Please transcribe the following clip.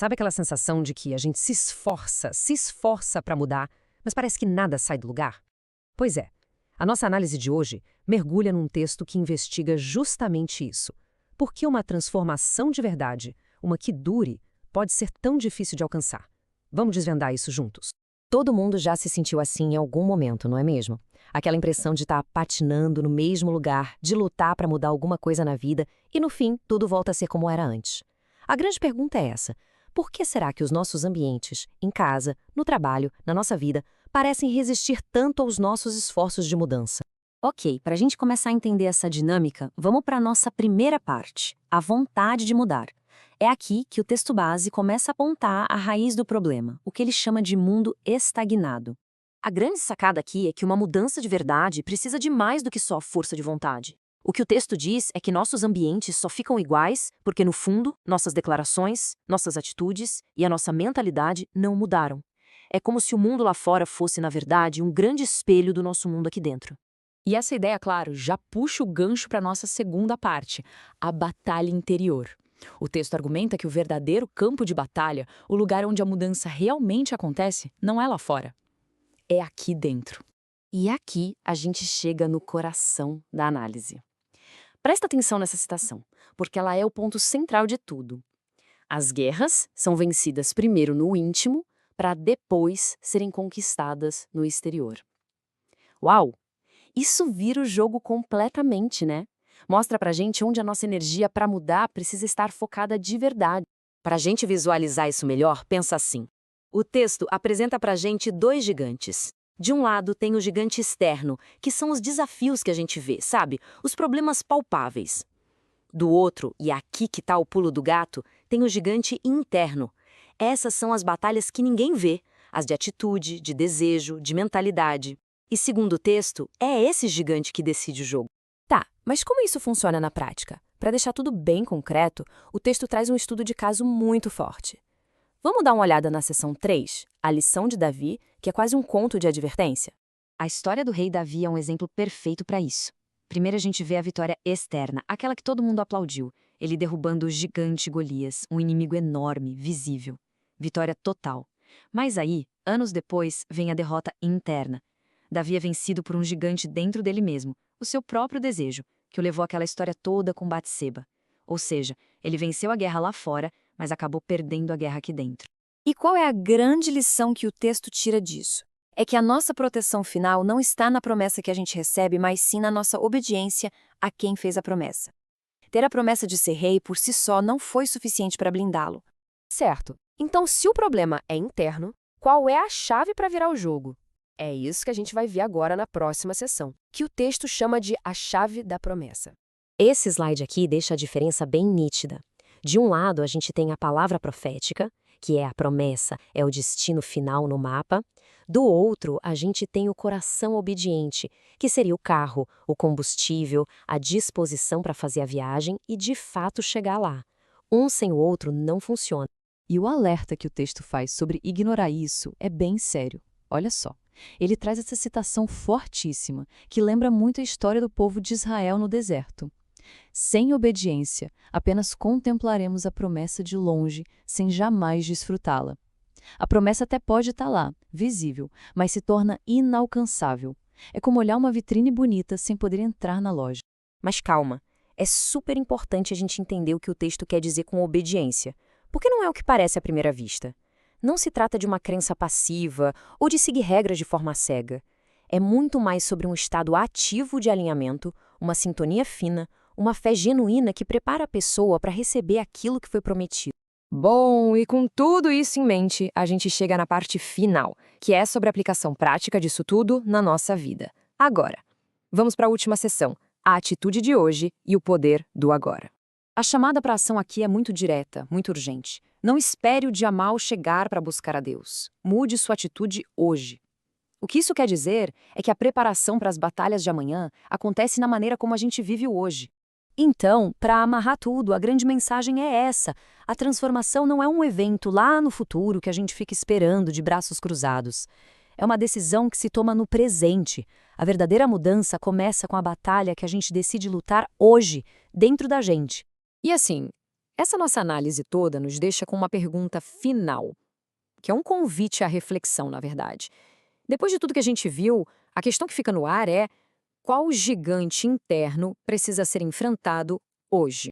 Sabe aquela sensação de que a gente se esforça para mudar, mas parece que nada sai do lugar? Pois é, a nossa análise de hoje mergulha num texto que investiga justamente isso. Por que uma transformação de verdade, uma que dure, pode ser tão difícil de alcançar? Vamos desvendar isso juntos. Todo mundo já se sentiu assim em algum momento, não é mesmo? Aquela impressão de estar patinando no mesmo lugar, de lutar para mudar alguma coisa na vida e, no fim, tudo volta a ser como era antes. A grande pergunta é essa: por que será que os nossos ambientes, em casa, no trabalho, na nossa vida, parecem resistir tanto aos nossos esforços de mudança? Ok, para a gente começar a entender essa dinâmica, vamos para a nossa primeira parte, a vontade de mudar. É aqui que o texto base começa a apontar a raiz do problema, o que ele chama de mundo estagnado. A grande sacada aqui é que uma mudança de verdade precisa de mais do que só força de vontade. O que o texto diz é que nossos ambientes só ficam iguais porque, no fundo, nossas declarações, nossas atitudes e a nossa mentalidade não mudaram. É como se o mundo lá fora fosse, na verdade, um grande espelho do nosso mundo aqui dentro. E essa ideia, claro, já puxa o gancho para a nossa segunda parte, a batalha interior. O texto argumenta que o verdadeiro campo de batalha, o lugar onde a mudança realmente acontece, não é lá fora. É aqui dentro. E aqui a gente chega no coração da análise. Presta atenção nessa citação, porque ela é o ponto central de tudo. As guerras são vencidas primeiro no íntimo, para depois serem conquistadas no exterior. Uau! Isso vira o jogo completamente, né? Mostra pra gente onde a nossa energia para mudar precisa estar focada de verdade. Pra gente visualizar isso melhor, pensa assim. O texto apresenta pra gente dois gigantes. De um lado tem o gigante externo, que são os desafios que a gente vê, sabe? Os problemas palpáveis. Do outro, e aqui que tá o pulo do gato, tem o gigante interno. Essas são as batalhas que ninguém vê, as de atitude, de desejo, de mentalidade. E segundo o texto, é esse gigante que decide o jogo. Tá, mas como isso funciona na prática? Para deixar tudo bem concreto, o texto traz um estudo de caso muito forte. Vamos dar uma olhada na seção 3, a lição de Davi, que é quase um conto de advertência? A história do rei Davi é um exemplo perfeito para isso. Primeiro a gente vê a vitória externa, aquela que todo mundo aplaudiu, ele derrubando o gigante Golias, um inimigo enorme, visível. Vitória total. Mas aí, anos depois, vem a derrota interna. Davi é vencido por um gigante dentro dele mesmo, o seu próprio desejo, que o levou àquela história toda com Batseba. Ou seja, ele venceu a guerra lá fora, mas acabou perdendo a guerra aqui dentro. E qual é a grande lição que o texto tira disso? É que a nossa proteção final não está na promessa que a gente recebe, mas sim na nossa obediência a quem fez a promessa. Ter a promessa de ser rei por si só não foi suficiente para blindá-lo. Certo. Então, se o problema é interno, qual é a chave para virar o jogo? É isso que a gente vai ver agora na próxima sessão, que o texto chama de a chave da promessa. Esse slide aqui deixa a diferença bem nítida. De um lado, a gente tem a palavra profética, que é a promessa, é o destino final no mapa. Do outro, a gente tem o coração obediente, que seria o carro, o combustível, a disposição para fazer a viagem e, de fato, chegar lá. Um sem o outro não funciona. E o alerta que o texto faz sobre ignorar isso é bem sério. Olha só. Ele traz essa citação fortíssima, que lembra muito a história do povo de Israel no deserto. Sem obediência, apenas contemplaremos a promessa de longe, sem jamais desfrutá-la. A promessa até pode estar lá, visível, mas se torna inalcançável. É como olhar uma vitrine bonita sem poder entrar na loja. Mas calma, é super importante a gente entender o que o texto quer dizer com obediência, porque não é o que parece à primeira vista. Não se trata de uma crença passiva ou de seguir regras de forma cega. É muito mais sobre um estado ativo de alinhamento, uma sintonia fina, uma fé genuína que prepara a pessoa para receber aquilo que foi prometido. Bom, e com tudo isso em mente, a gente chega na parte final, que é sobre a aplicação prática disso tudo na nossa vida. Agora, vamos para a última sessão, a atitude de hoje e o poder do agora. A chamada para a ação aqui é muito direta, muito urgente. Não espere o dia mau chegar para buscar a Deus. Mude sua atitude hoje. O que isso quer dizer é que a preparação para as batalhas de amanhã acontece na maneira como a gente vive hoje. Então, para amarrar tudo, a grande mensagem é essa. A transformação não é um evento lá no futuro que a gente fica esperando de braços cruzados. É uma decisão que se toma no presente. A verdadeira mudança começa com a batalha que a gente decide lutar hoje, dentro da gente. E assim, Essa nossa análise toda nos deixa com uma pergunta final, que é um convite à reflexão, na verdade. Depois de tudo que a gente viu, a questão que fica no ar é: qual gigante interno precisa ser enfrentado hoje?